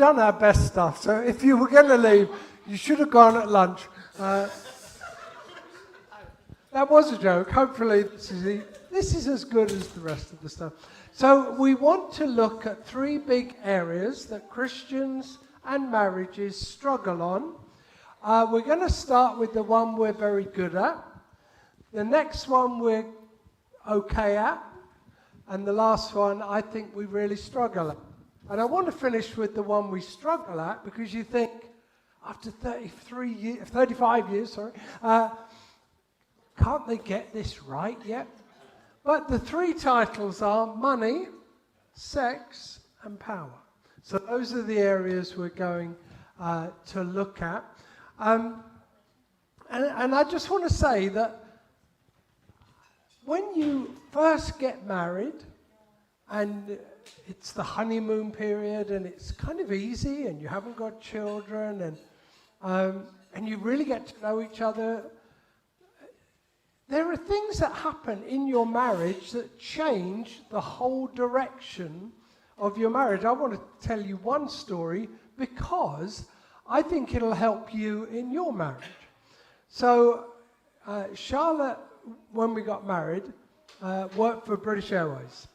done our best stuff. So if you were going to leave, you should have gone at lunch. That was a joke. Hopefully this is as good as the rest of the stuff. So we want to look at 3 big areas that Christians and marriages struggle on. We're going to start with the one we're very good at. The next one we're okay at. And the last one I think we really struggle at. And I want to finish with the one we struggle at, because you think, after 35 years, can't they get this right yet? But the 3 titles are money, sex, and power. So those are the areas we're going to look at. And I just want to say that when you first get married, and it's the honeymoon period, and it's kind of easy, and you haven't got children, and you really get to know each other, there are things that happen in your marriage that change the whole direction of your marriage. I want to tell you one story because I think it'll help you in your marriage. So Charlotte, when we got married, worked for British Airways.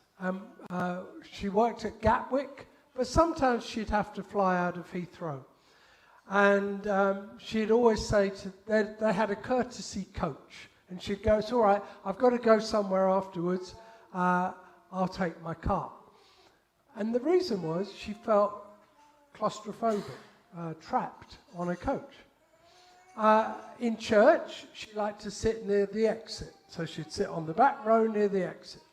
She worked at Gatwick, but sometimes she'd have to fly out of Heathrow. And she'd always say they had a courtesy coach. And she'd go, it's all right, I've got to go somewhere afterwards, I'll take my car. And the reason was she felt claustrophobic, trapped on a coach. In church, she liked to sit near the exit. So she'd sit on the back row near the exit.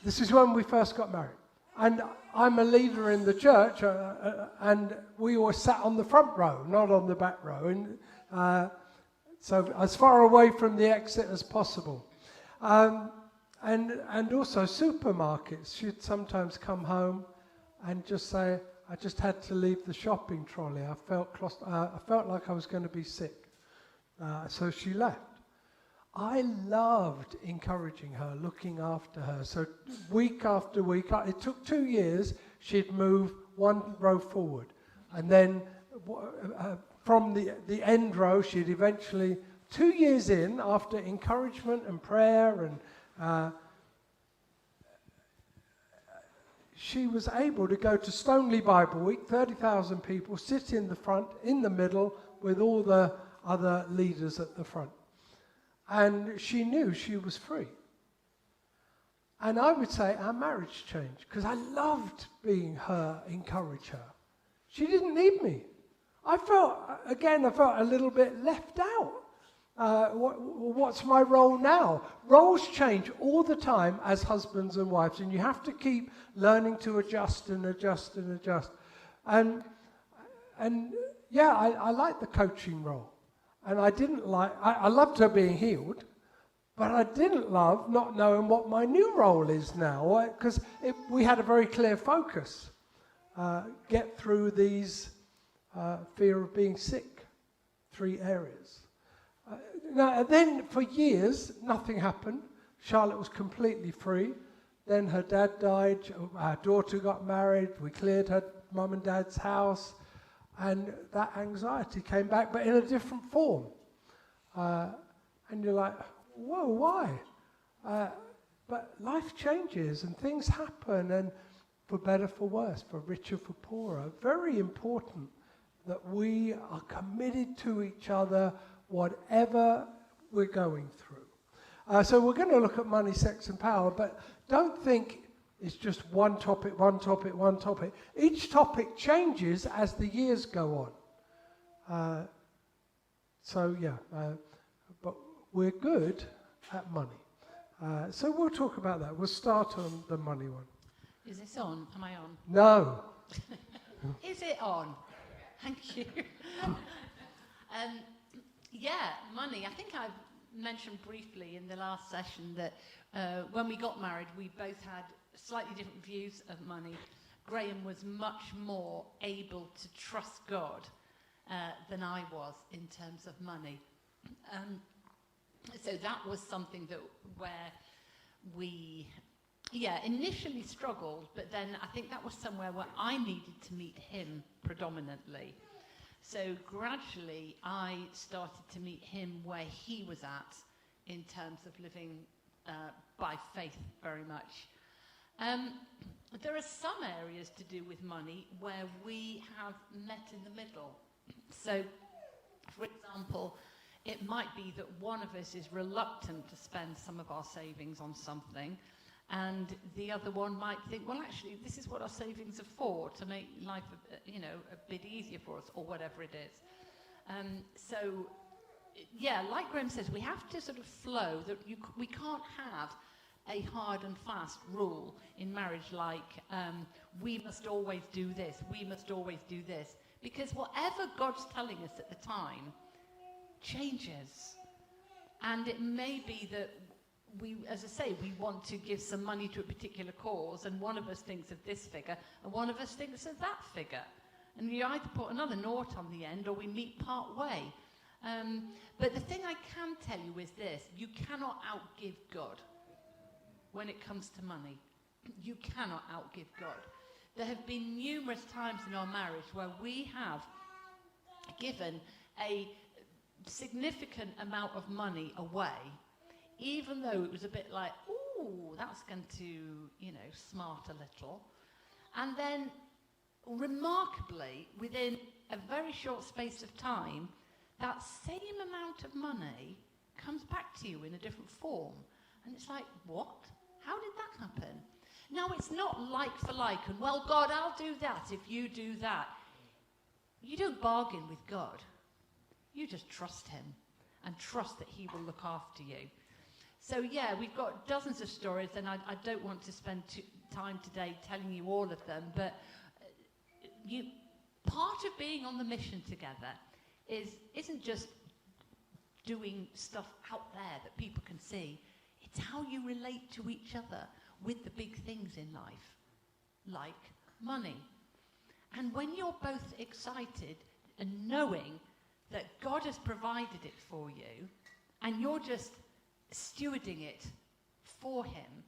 This is when we first got married. And I'm a leader in the church, and we always sat on the front row, not on the back row. And so as far away from the exit as possible. And also supermarkets. She'd sometimes come home and just say, I just had to leave the shopping trolley. I felt like I was going to be sick. So she left. I loved encouraging her, looking after her. So week after week, it took 2 years, she'd move 1 row forward. And then from the end row, she'd eventually, 2 years in, after encouragement and prayer, and she was able to go to Stoneleigh Bible Week, 30,000 people, sit in the front, in the middle, with all the other leaders at the front. And she knew she was free. And I would say our marriage changed, because I loved being her, encourage her. She didn't need me. I felt a little bit left out. What's my role now? Roles change all the time as husbands and wives, and you have to keep learning to adjust and adjust and adjust. And yeah, I like the coaching role. And I loved her being healed, but I didn't love not knowing what my new role is now, because we had a very clear focus. Get through these fear of being sick, 3 areas. Now, then for years, nothing happened. Charlotte was completely free. Then her dad died, our daughter got married, we cleared her mum and dad's house, and that anxiety came back, but in a different form. And you're like, whoa, why? But life changes and things happen, and for better, for worse, for richer, for poorer. Very important that we are committed to each other, whatever we're going through. So we're going to look at money, sex, and power, but don't think it's just one topic, one topic, one topic. Each topic changes as the years go on. But we're good at money. So we'll talk about that. We'll start on the money one. Is this on? Am I on? No. Is it on? Thank you. Yeah, money. I think I've mentioned briefly in the last session that when we got married, we both had slightly different views of money. Graham was much more able to trust God than I was in terms of money. So that was something that where we initially struggled, but then I think that was somewhere where I needed to meet him predominantly. So gradually I started to meet him where he was at in terms of living by faith very much. There are some areas to do with money where we have met in the middle. So, for example, it might be that one of us is reluctant to spend some of our savings on something, and the other one might think, well, actually, this is what our savings are for, to make life, a bit easier for us, or whatever it is. So, like Graham says, we have to sort of flow. That we can't have a hard and fast rule in marriage like we must always do this, we must always do this. Because whatever God's telling us at the time changes. And it may be that we, as I say, we want to give some money to a particular cause, and one of us thinks of this figure, and one of us thinks of that figure. And you either put another naught on the end, or we meet part way. But the thing I can tell you is this: you cannot outgive God when it comes to money. You cannot outgive God. There have been numerous times in our marriage where we have given a significant amount of money away, even though it was a bit like, ooh, that's going to, smart a little. And then, remarkably, within a very short space of time, that same amount of money comes back to you in a different form. And it's like, what? How did that happen? Now, it's not like for like, and well, God, I'll do that if you do that. You don't bargain with God. You just trust him and trust that he will look after you. So, we've got dozens of stories, and I don't want to spend time today telling you all of them, but part of being on the mission together isn't just doing stuff out there that people can see. It's how you relate to each other with the big things in life, like money. And when you're both excited and knowing that God has provided it for you, and you're just stewarding it for him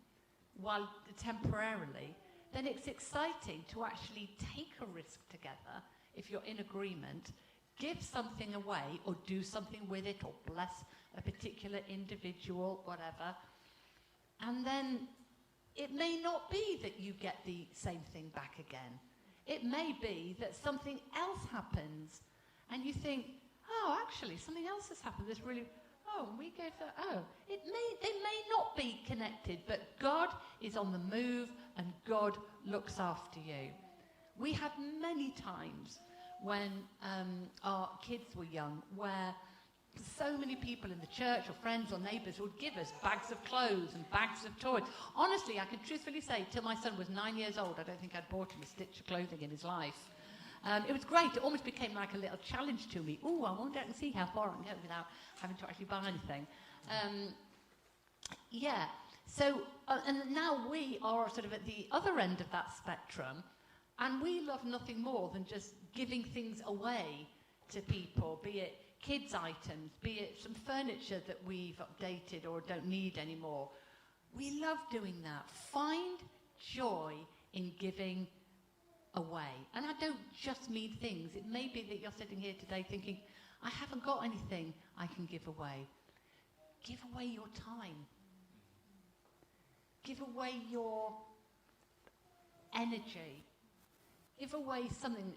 while temporarily, then it's exciting to actually take a risk together if you're in agreement, give something away or do something with it or bless a particular individual, whatever. And then it may not be that you get the same thing back again. It may be that something else happens and you think, oh, actually, something else has happened. This really, we gave that, they may not be connected, but God is on the move and God looks after you. We had many times when our kids were young where so many people in the church or friends or neighbours would give us bags of clothes and bags of toys. Honestly, I can truthfully say, till my son was 9 years old, I don't think I'd bought him a stitch of clothing in his life. It was great. It almost became like a little challenge to me. I wonder and see how far I can go without having to actually buy anything. So, and now we are sort of at the other end of that spectrum, and we love nothing more than just giving things away to people, be it kids' items, be it some furniture that we've updated or don't need anymore. We love doing that. Find joy in giving away. And I don't just mean things. It may be that you're sitting here today thinking, I haven't got anything I can give away. Give away your time. Give away your energy. Give away something.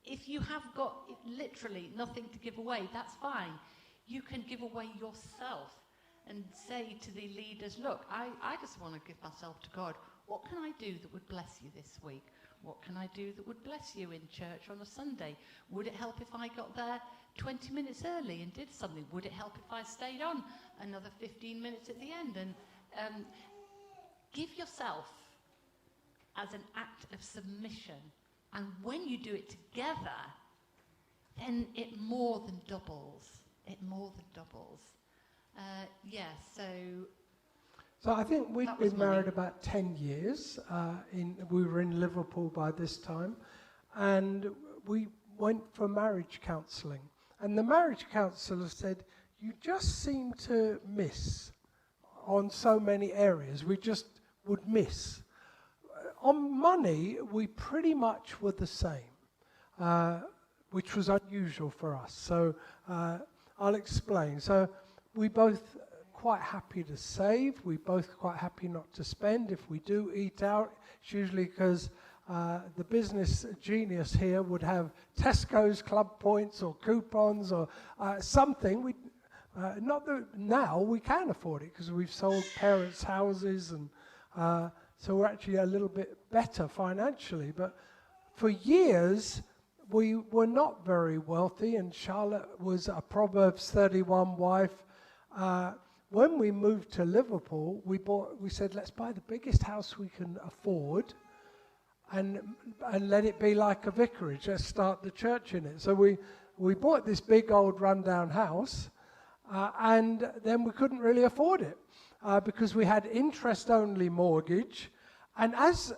If you have got literally nothing to give away, that's fine. You can give away yourself and say to the leaders, look, I just want to give myself to God. What can I do that would bless you this week? What can I do that would bless you in church on a Sunday? Would it help if I got there 20 minutes early and did something? Would it help if I stayed on another 15 minutes at the end? And give yourself as an act of submission. And when you do it together, then it more than doubles. It more than doubles. So I think we'd been married about 10 years. We were in Liverpool by this time. And we went for marriage counselling. And the marriage counsellor said, you just seem to miss on so many areas. would miss. On money, we pretty much were the same, which was unusual for us. So I'll explain. So we both quite happy to save. We both quite happy not to spend. If we do eat out, it's usually because the business genius here would have Tesco's club points or coupons or something. Not that now we can afford it because we've sold parents' houses, and so we're actually a little bit better financially. But for years, we were not very wealthy, and Charlotte was a Proverbs 31 wife. When we moved to Liverpool, we said, let's buy the biggest house we can afford and let it be like a vicarage. Let's start the church in it. So we bought this big old rundown house, and then we couldn't really afford it because we had interest-only mortgage. And as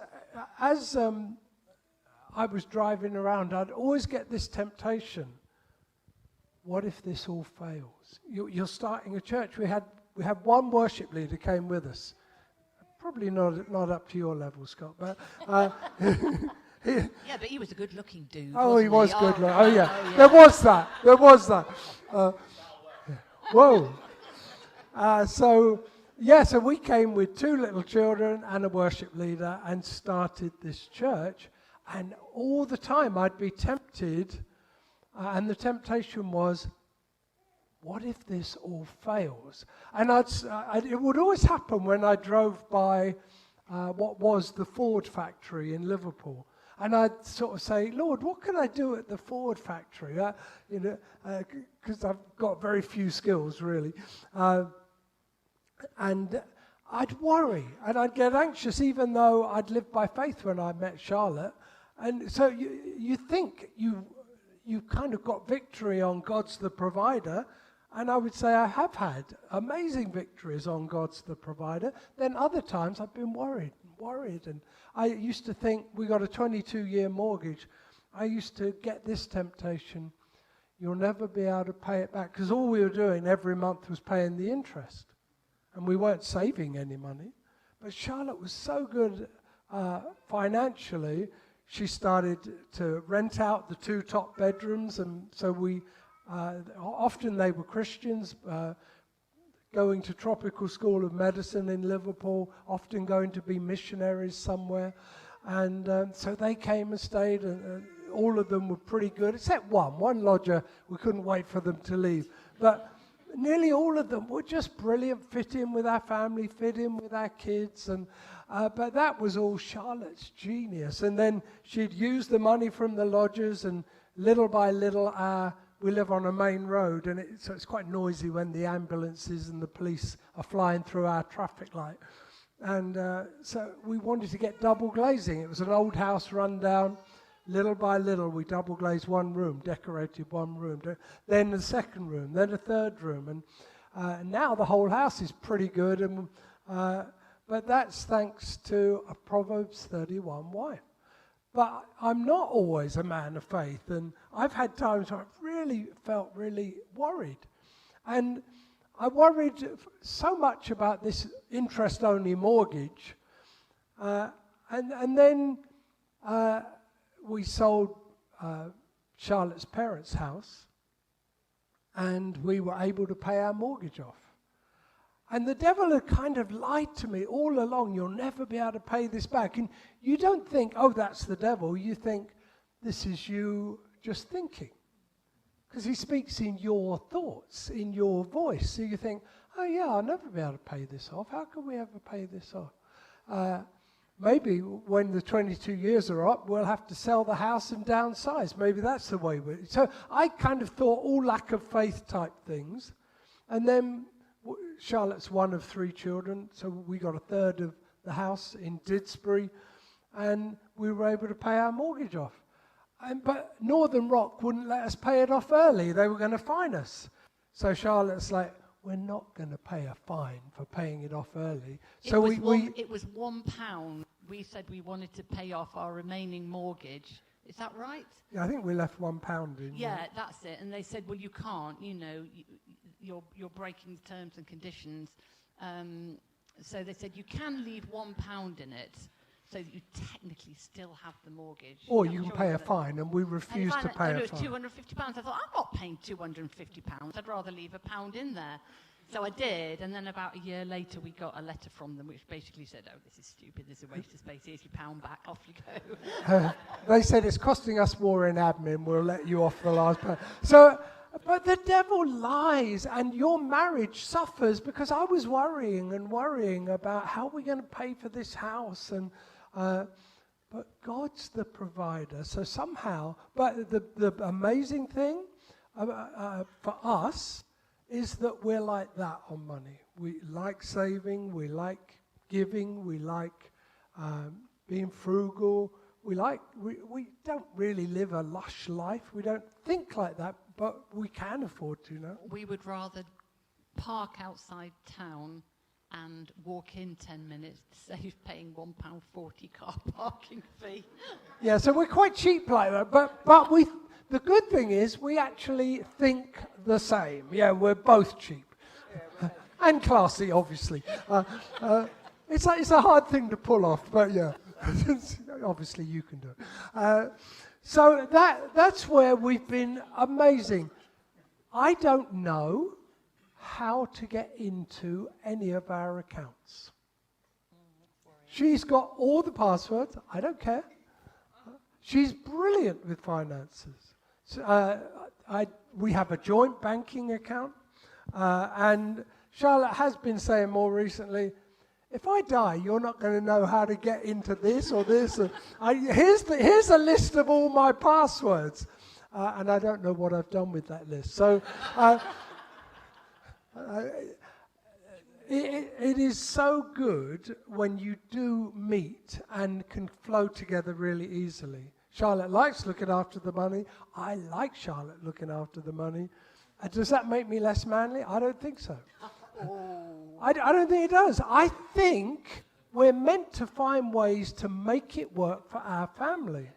I was driving around, I'd always get this temptation. What if this all fails? You're starting a church. We had one worship leader came with us. Probably not up to your level, Scott, but Yeah, but he was a good-looking dude. oh, he was good. Oh, Oh, yeah. oh, yeah. There was that. Whoa. So we came with 2 little children and a worship leader and started this church. And all the time I'd be tempted, and the temptation was, what if this all fails? And it would always happen when I drove by what was the Ford factory in Liverpool. And I'd sort of say, Lord, what can I do at the Ford factory? Because I've got very few skills, really. And I'd worry, and I'd get anxious, even though I'd lived by faith when I met Charlotte. And so you think you've kind of got victory on God's the provider. And I would say I have had amazing victories on God's the provider. Then other times I've been worried. And I used to think, we got a 22-year mortgage. I used to get this temptation. You'll never be able to pay it back. Because all we were doing every month was paying the interest. And we weren't saving any money. But Charlotte was so good financially, she started to rent out the 2 top bedrooms. And so often they were Christians, going to Tropical School of Medicine in Liverpool, often going to be missionaries somewhere. And so they came and stayed, and all of them were pretty good, except one lodger. We couldn't wait for them to leave. But nearly all of them were just brilliant, fit in with our family, fit in with our kids. And but that was all Charlotte's genius. And then she'd use the money from the lodgers, and little by little, we live on a main road, and so it's quite noisy when the ambulances and the police are flying through our traffic light. And so we wanted to get double glazing. It was an old house run down. Little by little, we double glazed one room, decorated one room, then the second room, then a third room. And now the whole house is pretty good. But that's thanks to a Proverbs 31 wife. But I'm not always a man of faith, and I've had times where I've really felt really worried. And I worried so much about this interest-only mortgage. And then we sold Charlotte's parents' house, and we were able to pay our mortgage off. And the devil had kind of lied to me all along. You'll never be able to pay this back. And you don't think, oh, that's the devil. You think, this is you just thinking. Because he speaks in your thoughts, in your voice. So you think, oh, yeah, I'll never be able to pay this off. How can we ever pay this off? Maybe when the 22 years are up, we'll have to sell the house and downsize. Maybe that's the way we're... So I kind of thought all lack of faith type things. And then Charlotte's one of 3 children, so we got a third of the house in Didsbury, and we were able to pay our mortgage off. But Northern Rock wouldn't let us pay it off early. They were going to fine us. So Charlotte's like, we're not going to pay a fine for paying it off early. So it was £1. We said we wanted to pay off our remaining mortgage. Is that right? Yeah, I think we left £1 in. Yeah, that's it. And they said, well, you can't, you're breaking the terms and conditions. So they said you can leave £1 in it, so that you technically still have the mortgage. Or you can pay a fine, and we refuse to pay a fine. £250. I thought, I'm not paying £250. I'd rather leave £1 in there. So I did, and then about a year later we got a letter from them which basically said, oh, this is stupid, this is a waste of space, here's your £1 back, off you go. They said, it's costing us more in admin, we'll let you off the last pound. So, but the devil lies, and your marriage suffers, because I was worrying about how we're going to pay for this house, and but God's the provider. So somehow, but the amazing thing for us is that we're like that on money. We like saving, we like giving, we like being frugal. We don't really live a lush life. We don't think like that, but we can afford to, no? We would rather park outside town and walk in 10 minutes to save paying £1.40 car parking fee. Yeah, so we're quite cheap like that, but the good thing is we actually think the same. Yeah, we're both cheap. And classy, obviously. It's a hard thing to pull off, but yeah. Obviously you can do it. So that's where we've been amazing. I don't know how to get into any of our accounts. She's got all the passwords. I don't care. She's brilliant with finances. So, we have a joint banking account, and Charlotte has been saying more recently, if I die, you're not going to know how to get into this or this. Here's a list of all my passwords, and I don't know what I've done with that list. So it is so good when you do meet and can flow together really easily. Charlotte likes looking after the money. I like Charlotte looking after the money. Does that make me less manly? I don't think so. I don't think it does. I think we're meant to find ways to make it work for our family.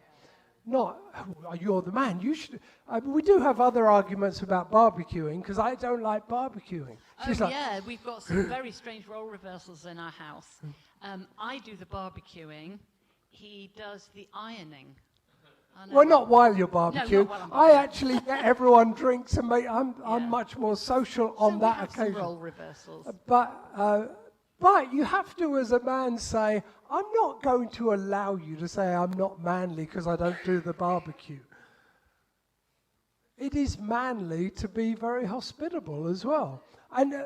Not, oh, you're the man, you should. We do have other arguments about barbecuing, because I don't like barbecuing. She's yeah, we've got some very strange role reversals in our house. I do the barbecuing, he does the ironing. Well, not while you're barbecuing. No, not while I'm I barbecuing. actually get everyone drinks and I'm much more social on that occasion. Some role reversals. But you have to, as a man, say, I'm not going to allow you to say I'm not manly because I don't do the barbecue. It is manly to be very hospitable as well. And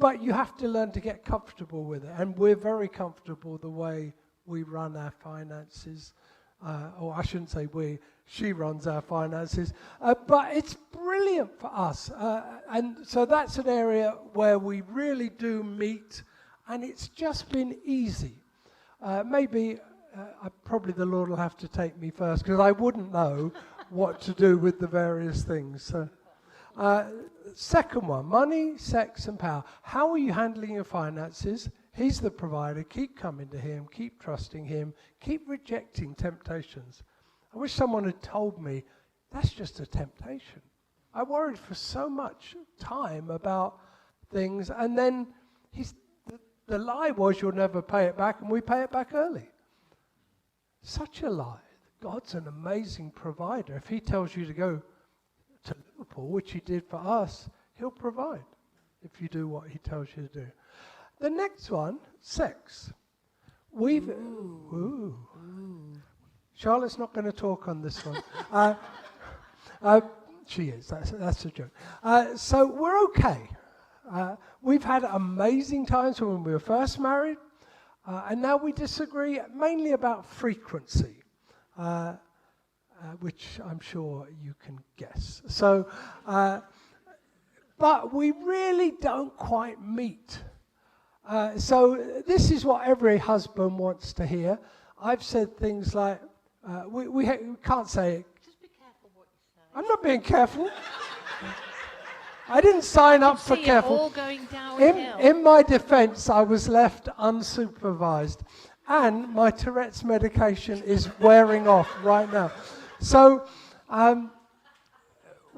but you have to learn to get comfortable with it. And we're very comfortable the way we run our finances. Or I shouldn't say we, she runs our finances. But it's brilliant for us. And so that's an area where we really do meet, and it's just been easy. Maybe probably the Lord will have to take me first, because I wouldn't know what to do with the various things. So, second one, money, sex, and power. How are you handling your finances? He's the provider. Keep coming to him. Keep trusting him. Keep rejecting temptations. I wish someone had told me that's just a temptation. I worried for so much time about things, and then the lie was you'll never pay it back, and we pay it back early. Such a lie. God's an amazing provider. If he tells you to go to Liverpool, which he did for us, he'll provide if you do what he tells you to do. The next one, sex. Charlotte's not going to talk on this one. She is, that's a joke. So we're okay. We've had amazing times when we were first married, and now we disagree mainly about frequency, which I'm sure you can guess. So, but we really don't quite meet. So this is what every husband wants to hear. I've said things like, we can't say it. Just be careful what you say. I'm not being careful. I didn't sign up for careful. All going downhill. In my defense, I was left unsupervised. And my Tourette's medication is wearing off right now. So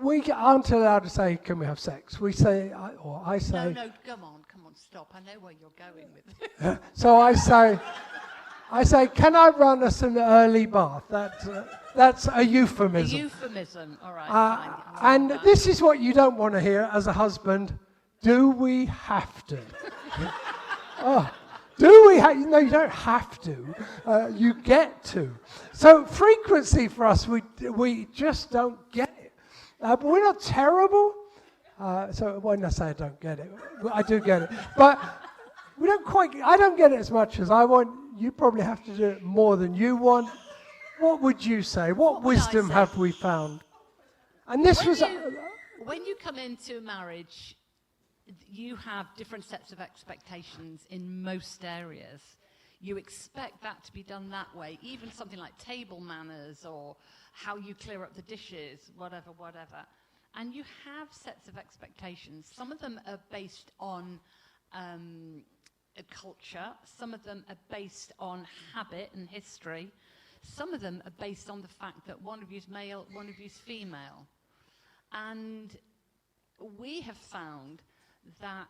we aren't allowed to say, can we have sex? We say, or I say... No, come on, stop. I know where you're going with it. So I say, can I run us an early bath? That's a euphemism. A euphemism, all right. Fine. And this is what you don't want to hear as a husband. Do we have to? Do we have? No, you don't have to. You get to. So frequency for us, we just don't get it. But we're not terrible. So when I say I don't get it, I do get it. But we don't quite. I don't get it as much as I want. You probably have to do it more than you want. What would you say? What wisdom have we found? And this when you come into marriage, you have different sets of expectations in most areas. You expect that to be done that way, even something like table manners or how you clear up the dishes, whatever. And you have sets of expectations. Some of them are based on culture. Some of them are based on habit and history. Some of them are based on the fact that one of you's male, one of you's female. And we have found that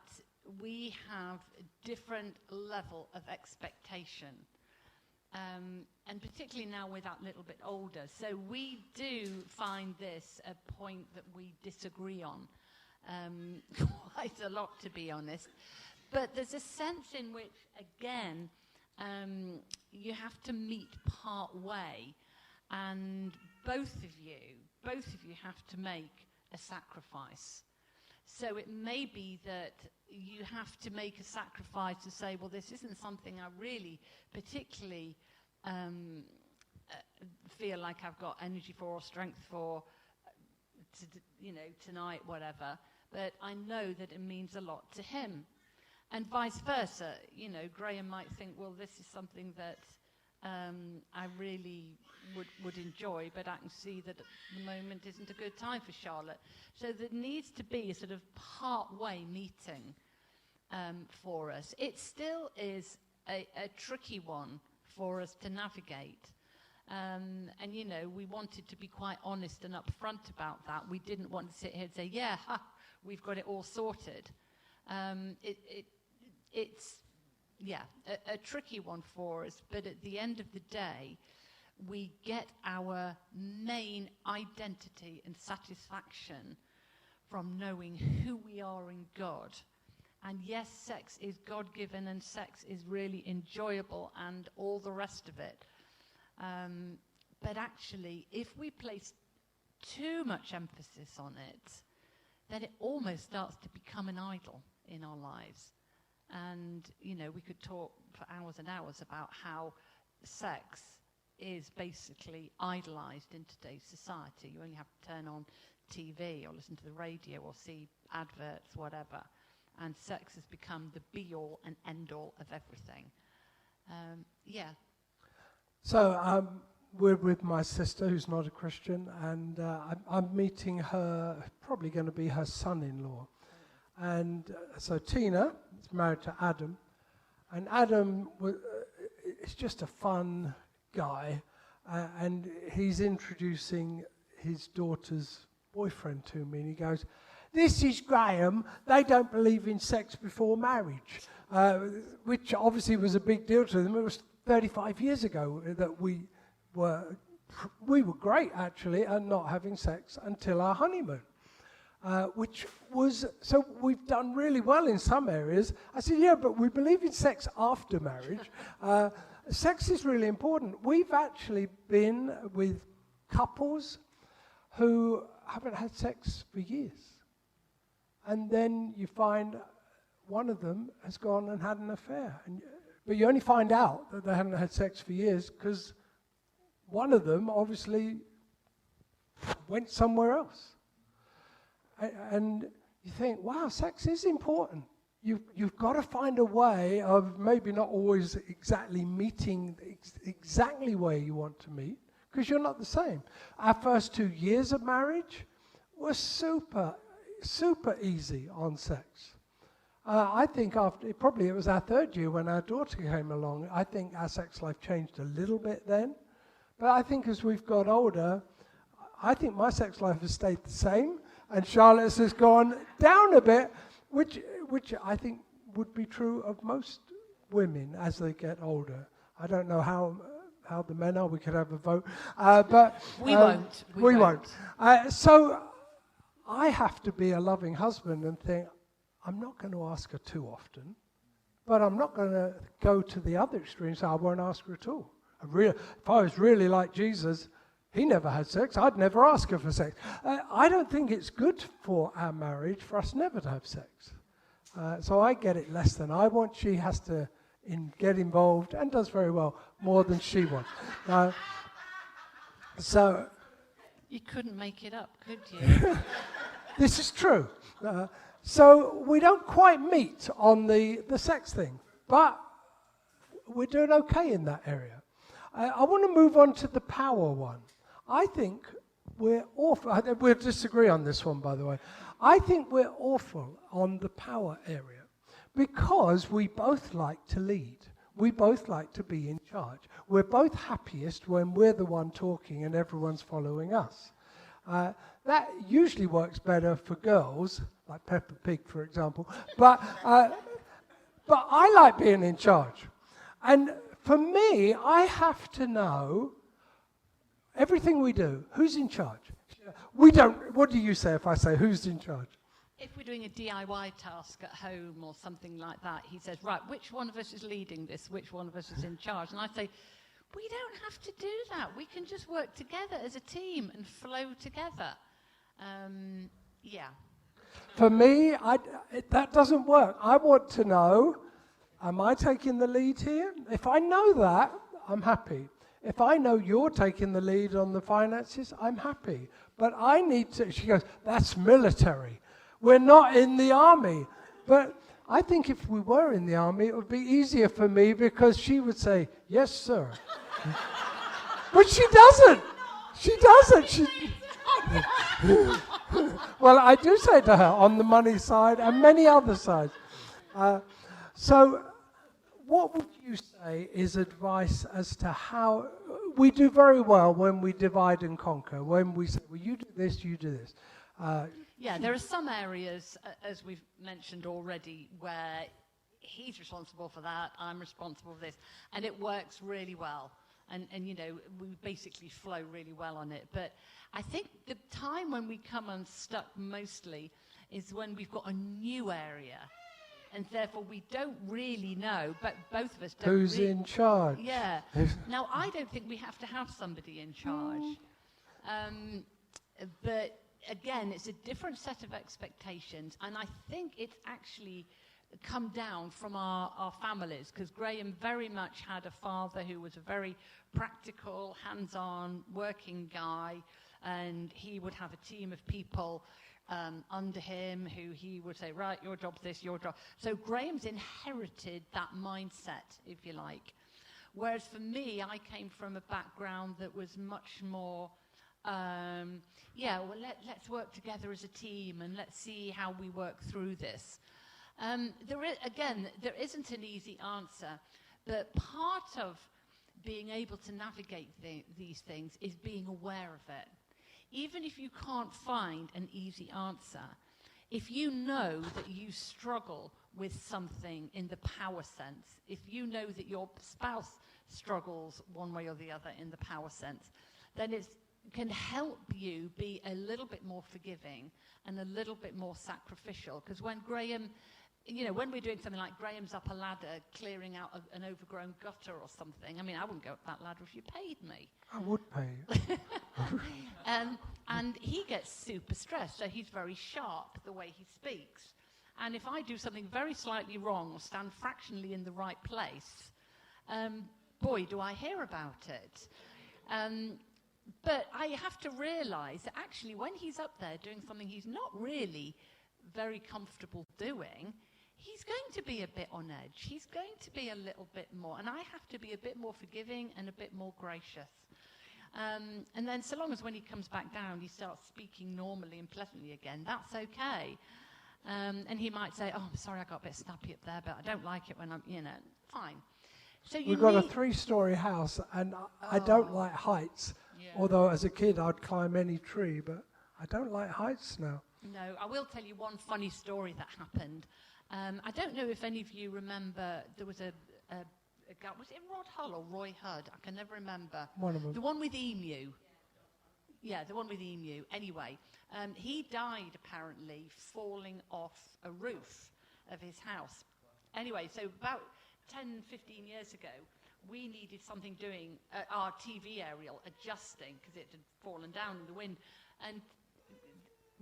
we have a different level of expectation. And particularly now we're that little bit older. So we do find this a point that we disagree on quite a lot, to be honest. But there's a sense in which, again, you have to meet part way, and both of you have to make a sacrifice. So it may be that you have to make a sacrifice to say, well, this isn't something I really particularly feel like I've got energy for or strength for, tonight, whatever. But I know that it means a lot to him. And vice versa, Graham might think, well, this is something that I really would enjoy, but I can see that at the moment isn't a good time for Charlotte. So there needs to be a sort of part-way meeting for us. It still is a tricky one for us to navigate. And, we wanted to be quite honest and upfront about that. We didn't want to sit here and say, we've got it all sorted. It's a tricky one for us, but at the end of the day, we get our main identity and satisfaction from knowing who we are in God. And yes, sex is God-given and sex is really enjoyable and all the rest of it. But actually, if we place too much emphasis on it, then it almost starts to become an idol in our lives. And, we could talk for hours and hours about how sex is basically idolized in today's society. You only have to turn on TV or listen to the radio or see adverts, whatever. And sex has become the be-all and end-all of everything. So we're with my sister, who's not a Christian, and I'm meeting her, probably going to be her son-in-law. And so Tina is married to Adam, and Adam is just a fun guy, and he's introducing his daughter's boyfriend to me, and he goes, "This is Graham, they don't believe in sex before marriage," which obviously was a big deal to them. It was 35 years ago that we were great, actually, at not having sex until our honeymoon. Which was, so we've done really well in some areas. I said, yeah, but we believe in sex after marriage. Sex is really important. We've actually been with couples who haven't had sex for years. And then you find one of them has gone and had an affair. But you only find out that they haven't had sex for years because one of them obviously went somewhere else. And you think, wow, sex is important. You've got to find a way of maybe not always exactly meeting exactly where you want to meet, because you're not the same. Our first 2 years of marriage were super, super easy on sex. I think it was our third year when our daughter came along. I think our sex life changed a little bit then. But I think as we've got older, I think my sex life has stayed the same, and Charlotte's has gone down a bit, which I think would be true of most women as they get older. I don't know how the men are. We could have a vote, but we won't. We won't. So I have to be a loving husband and think, I'm not going to ask her too often, but I'm not going to go to the other extreme, so I won't ask her at all. If I was really like Jesus, he never had sex, I'd never ask her for sex. I don't think it's good for our marriage for us never to have sex. So I get it less than I want. She has to get involved, and does very well, more than she wants. So you couldn't make it up, could you? This is true. So we don't quite meet on the sex thing, but we're doing okay in that area. I want to move on to the power one. I think we're awful. We'll disagree on this one, by the way. I think we're awful on the power area because we both like to lead. We both like to be in charge. We're both happiest when we're the one talking and everyone's following us. That usually works better for girls, like Peppa Pig, for example. But I like being in charge. And for me, I have to know everything we do. Who's in charge? We don't. What do you say if I say who's in charge? If we're doing a DIY task at home or something like that, he says, right, which one of us is leading this? Which one of us is in charge? And I say, we don't have to do that. We can just work together as a team and flow together. Yeah. For me, that doesn't work. I want to know, am I taking the lead here? If I know that, I'm happy. If I know you're taking the lead on the finances, I'm happy. But I need to, she goes, that's military. We're not in the army. But I think if we were in the army, it would be easier for me because she would say, yes, sir. But she doesn't. She doesn't. Well, I do say to her on the money side and many other sides. So what would you say is advice as to how we do very well when we divide and conquer, when we say, well, you do this, you do this. Yeah, there are some areas, as we've mentioned already, where he's responsible for that, I'm responsible for this, and it works really well. And you know, we basically flow really well on it. But I think the time when we come unstuck mostly is when we've got a new area. And therefore we don't really know, but both of us don't Who's in charge? Yeah. Now, I don't think we have to have somebody in charge. But again, it's a different set of expectations. And I think it's actually come down from our families, because Graham very much had a father who was a very practical, hands-on, working guy, and he would have a team of people under him who he would say, right, your job's this, your job. So Graham's inherited that mindset, if you like. Whereas for me, I came from a background that was much more, let's work together as a team and let's see how we work through this. There isn't an easy answer, but part of being able to navigate these things is being aware of it. Even if you can't find an easy answer, if you know that you struggle with something in the power sense, if you know that your spouse struggles one way or the other in the power sense, then it can help you be a little bit more forgiving and a little bit more sacrificial. Because when Graham, when we're doing something like Graham's up a ladder clearing out an overgrown gutter or something, I mean, I wouldn't go up that ladder if you paid me. I would pay you. And he gets super stressed, so he's very sharp the way he speaks. And if I do something very slightly wrong or stand fractionally in the right place, boy, do I hear about it. But I have to realize that actually when he's up there doing something he's not really very comfortable doing, he's going to be a bit on edge. He's going to be a little bit more, and I have to be a bit more forgiving and a bit more gracious. And then so long as when he comes back down, he starts speaking normally and pleasantly again, that's okay. And he might say, oh, I'm sorry, I got a bit snappy up there, but I don't like it when I'm, fine. So We've got a 3-story house, and I don't like heights. Although as a kid I'd climb any tree, but I don't like heights now. No, I will tell you one funny story that happened. I don't know if any of you remember, there was a guy, was it Rod Hull or Roy Hudd? I can never remember. One of them. The one with Emu. Yeah, the one with Emu. Anyway, he died apparently falling off a roof of his house. Anyway, so about 10, 15 years ago, we needed something doing our TV aerial, adjusting, because it had fallen down in the wind. And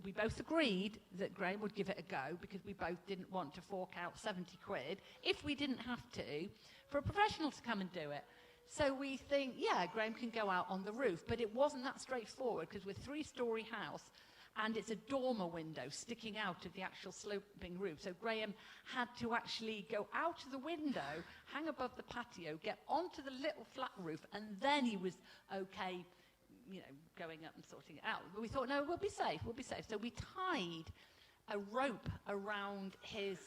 we both agreed that Graham would give it a go, because we both didn't want to fork out 70 quid, if we didn't have to, for a professional to come and do it. So we think, yeah, Graham can go out on the roof. But it wasn't that straightforward, because we're a 3-story house, and it's a dormer window sticking out of the actual sloping roof. So Graham had to actually go out of the window, hang above the patio, get onto the little flat roof, and then he was okay, you know, going up and sorting it out. But we thought, no, we'll be safe. So we tied a rope around his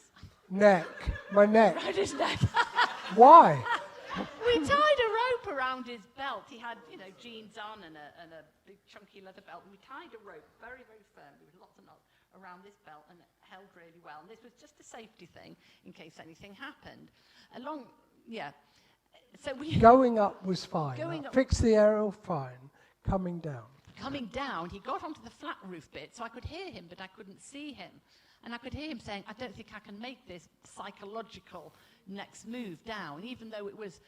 neck. My neck. Around his neck. Why? We tied a rope around his belt. He had, you know, jeans on and a big chunky leather belt. And we tied a rope very, very firmly with lots of knots around this belt, and it held really well. And this was just a safety thing in case anything happened. So we Going up was fine. Going up. Fix the aerial, fine. Coming down. Coming down, he got onto the flat roof bit, so I could hear him, but I couldn't see him. And I could hear him saying, I don't think I can make this psychological next move down. Even though it was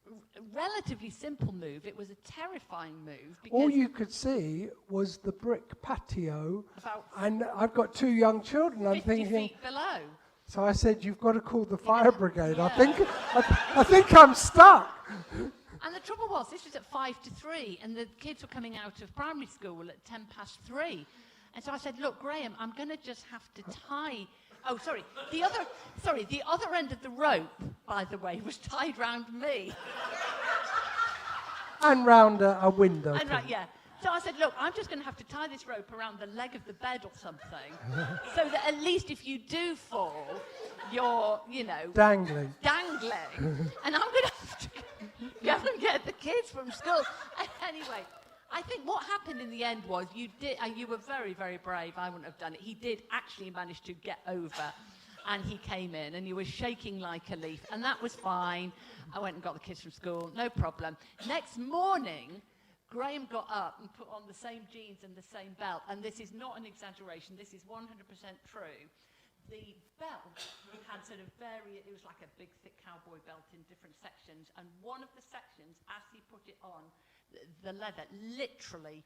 a relatively simple move, it was a terrifying move. All you could see was the brick patio, about and I've got 2 young children. I'm 50 thinking, feet below. so I said, you've got to call the fire brigade. I think I'm stuck. And the trouble was, this was at 5 to 3, and the kids were coming out of primary school at 3:10. And so I said, look, Graham, I'm going to just have to tie... Oh, sorry. The other end of the rope, by the way, was tied round me. And round a window. And yeah. So I said, look, I'm just going to have to tie this rope around the leg of the bed or something, so that at least if you do fall, you're, you know... Dangling. And I'm going to have to go and get the kids from school. Anyway... I think what happened in the end was you were very, very brave. I wouldn't have done it. He did actually manage to get over, and he came in, and he was shaking like a leaf, and that was fine. I went and got the kids from school, no problem. Next morning, Graham got up and put on the same jeans and the same belt, and this is not an exaggeration. This is 100% true. The belt had sort of it was like a big, thick cowboy belt in different sections, and one of the sections, as he put it on, the leather literally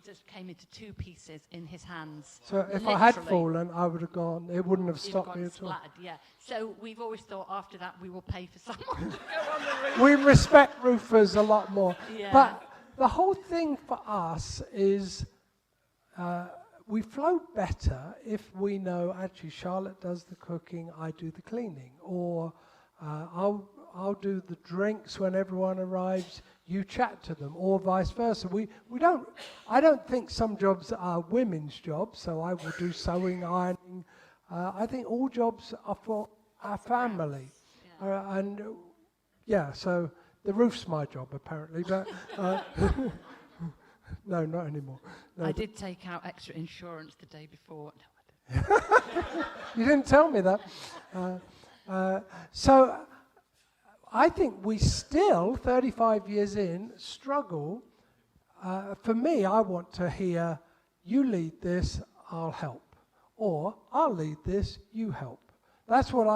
just came into 2 pieces in his hands. So if I had fallen, I would have gone. It wouldn't have stopped me at all. Yeah. So we've always thought after that we will pay for someone to go on the roof. We respect roofers a lot more. Yeah. But the whole thing for us is we float better if we know, actually, Charlotte does the cooking, I do the cleaning. Or I'll do the drinks when everyone arrives, you chat to them, or vice versa. I don't think some jobs are women's jobs, so I will do sewing, ironing. I think all jobs are for our family. So the roof's my job, apparently, but no, not anymore. No, I did take out extra insurance the day before. No, I didn't. You didn't tell me that. So I think we still, 35 years in, struggle. For me, I want to hear, you lead this, I'll help. Or, I'll lead this, you help. That's what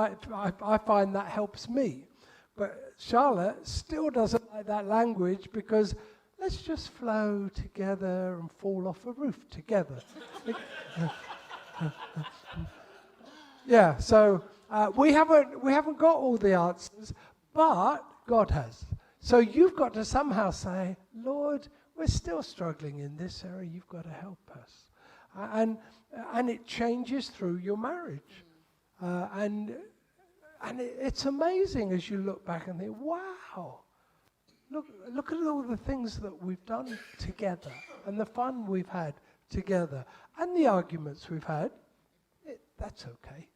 I find that helps me. But Charlotte still doesn't like that language, because let's just flow together and fall off a roof together. Yeah, so we haven't got all the answers, but God has. So you've got to somehow say, Lord, we're still struggling in this area. You've got to help us. And it changes through your marriage. And it's amazing as you look back and think, wow, look at all the things that we've done together and the fun we've had together and the arguments we've had. That's okay.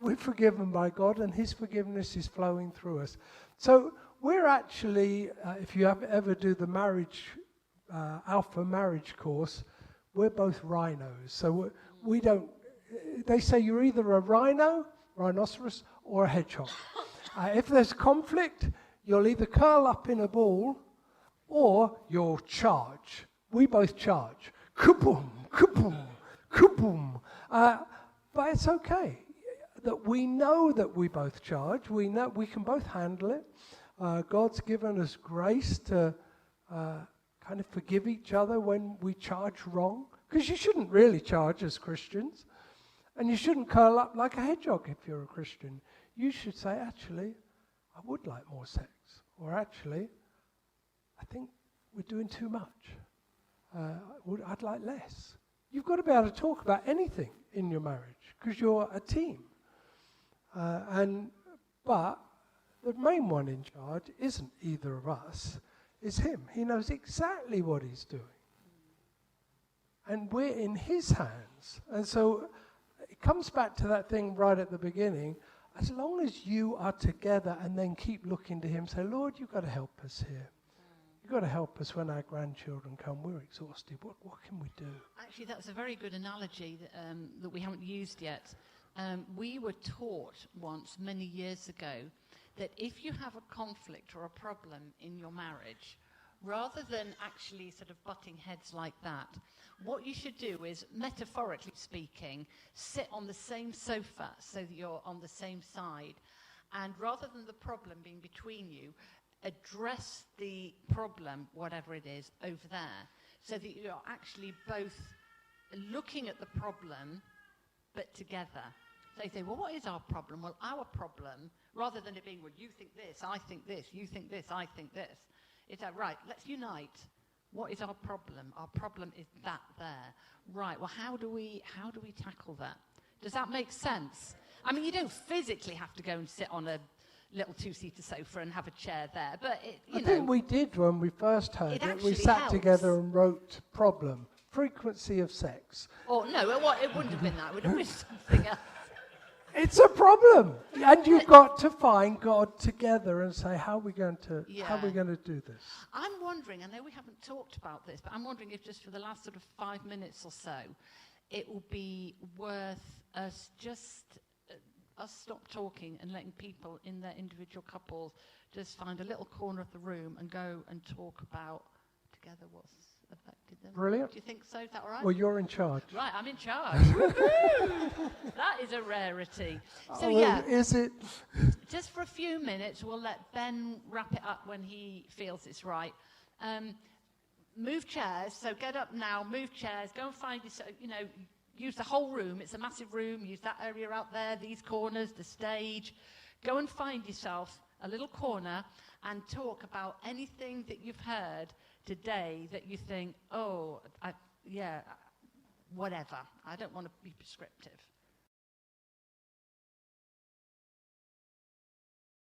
We're forgiven by God, and his forgiveness is flowing through us. So we're actually, if you ever do the marriage, alpha marriage course, we're both rhinos. So we don't, they say you're either a rhinoceros, or a hedgehog. If there's conflict, you'll either curl up in a ball or you'll charge. We both charge. Kaboom, kaboom, kaboom. But it's okay that we know that we both charge. We know we can both handle it. God's given us grace to kind of forgive each other when we charge wrong. Because you shouldn't really charge as Christians. And you shouldn't curl up like a hedgehog if you're a Christian. You should say, actually, I would like more sex. Or actually, I think we're doing too much. I'd like less. You've got to be able to talk about anything in your marriage because you're a team. But the main one in charge isn't either of us, it's him. He knows exactly what he's doing. And we're in his hands. And so it comes back to that thing right at the beginning. As long as you are together and then keep looking to him, say, Lord, you've got to help us here. You've got to help us when our grandchildren come. We're exhausted. What can we do? Actually, that's a very good analogy that we haven't used yet. We were taught once, many years ago, that if you have a conflict or a problem in your marriage, rather than actually sort of butting heads like that, what you should do is, metaphorically speaking, sit on the same sofa so that you're on the same side. And rather than the problem being between you, address the problem, whatever it is, over there, so that you're actually both looking at the problem, but together. So you say, well, what is our problem? Well, our problem, rather than it being, well, you think this, I think this, you think this, I think this, it's like, right, let's unite. What is our problem? Our problem is that there. Right, well, how do we tackle that? Does that make sense? I mean, you don't physically have to go and sit on a little two-seater sofa and have a chair there, but I think we did when we first heard it. We sat together and wrote problem, frequency of sex. Oh, no, it wouldn't have been that. It would have been something else. It's a problem, and you've got to find God together and say, how are we going to do this? I'm wondering, I know we haven't talked about this, but I'm wondering if just for the last sort of 5 minutes or so, it will be worth us stop talking and letting people in their individual couples just find a little corner of the room and go and talk about together what's affected them. Brilliant. Do you think so? Is that all right? Well, you're in charge. Right, I'm in charge. That is a rarity. So, Is it? Just for a few minutes, we'll let Ben wrap it up when he feels it's right. Move chairs. So get up now, move chairs, go and find yourself, use the whole room. It's a massive room. Use that area out there, these corners, the stage. Go and find yourself a little corner and talk about anything that you've heard today that you think, whatever. I don't want to be prescriptive.